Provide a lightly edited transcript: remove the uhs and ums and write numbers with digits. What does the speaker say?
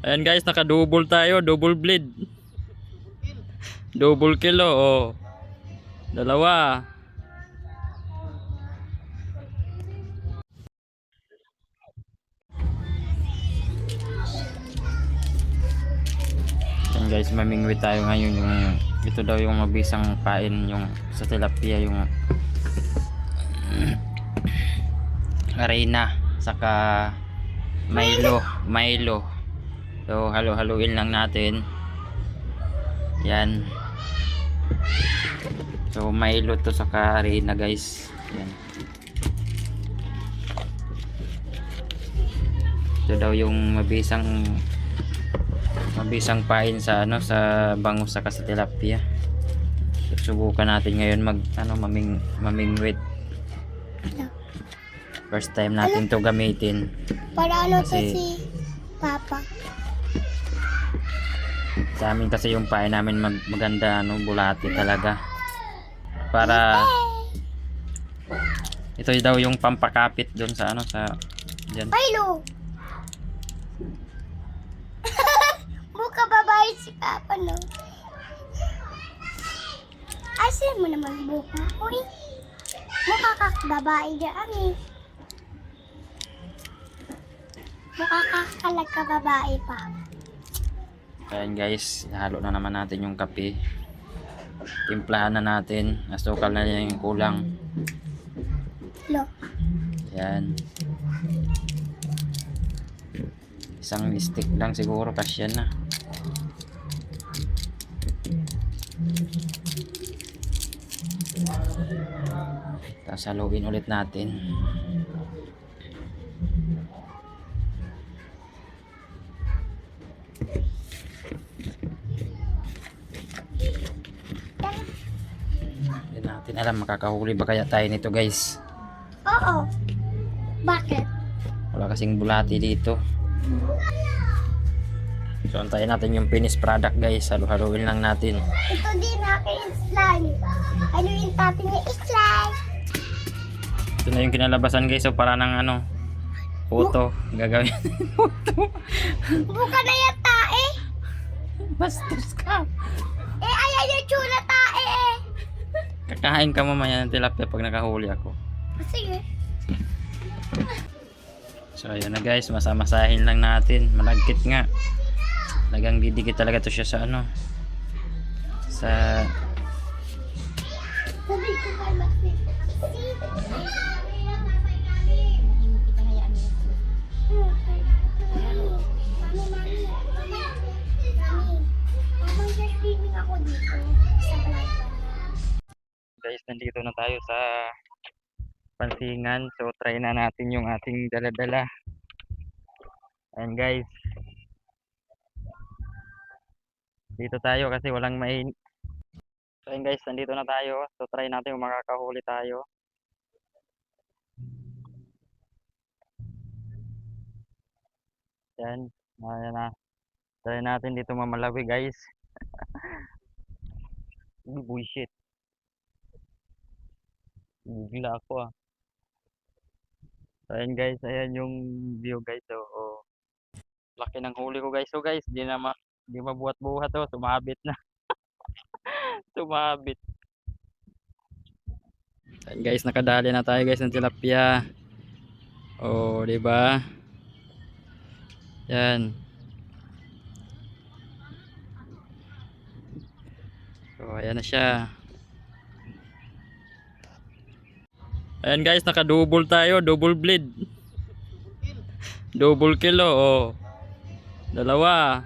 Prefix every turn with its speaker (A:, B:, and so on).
A: Ayan guys, naka-double tayo, double bleed. Double kilo, oh. Dalawa. Ayan guys, mamingwit tayo ngayon. Ito daw yung mabisang pain yung sa tilapia, yung arena saka Milo. So halo-haluin lang natin. Yan. So Milo to saka arena guys. Yan. Ito daw yung mabisang pain sa sa bangus saka sa tilapia. Subukan natin ngayon mamingwit. First time natin to gamitin.
B: Para ano to
A: Kasi
B: si Papa?
A: sa amin kasi yung pain namin maganda bulati talaga. Para ito daw yung pampakapit doon sa sa diyan.
B: Milo! Mukha babae si Papa, no? Asin mo naman buka. Uy, mukha ka babae dyan, eh. Mukha ka kalag ka babae pa.
A: Ayan guys, halo na naman natin yung kape. Timplahan na natin. Asukal na yung kulang.
B: Lo.
A: Ayan. Isang stick lang siguro kasya na. Tapos haluin ulit natin. Hindi natin alam makakahuli ba kaya tayo nito guys.
B: Oo. Bakit?
A: Wala kasing bulati dito. So antayin natin yung finished product guys. Halu-haluin lang natin.
B: Ito din aking slime. Ano yung tatin niya? Slime.
A: Ito na yung kinalabasan guys. So para ng photo gagawin. Photo.
B: Buka na yan tae.
A: Bastos ka.
B: Ayan yung tsura tae, eh.
A: Kakain ka mamaya ng tilapia pag nakahuli ako.
B: Sige.
A: So ayun na guys, masamasahin lang natin. Malagkit nga. Lagang didikit talaga to siya sa sa
B: Sabi ko kay Maxi.
A: guys, nandito na tayo sa Pansingan. So try na natin yung ating dala-dala. Ayan guys. Dito tayo kasi walang main. So ayan guys, nandito na tayo. So try natin kung makakahuli tayo. Yan. Ayan na. Try natin dito mamalawi guys. Bullshit. Bigla ako ah. So ayan guys, ayan yung view guys. So, laki ng huli ko guys. So guys, di mabuhat-buhat to, sumabit na. Sumabit. Ayan guys, nakadali na tayo guys ng tilapia. Oh, di ba? Yan. So ayan na siya. Ayan guys, naka-double tayo, double bleed. Double kilo, oh. Dalawa.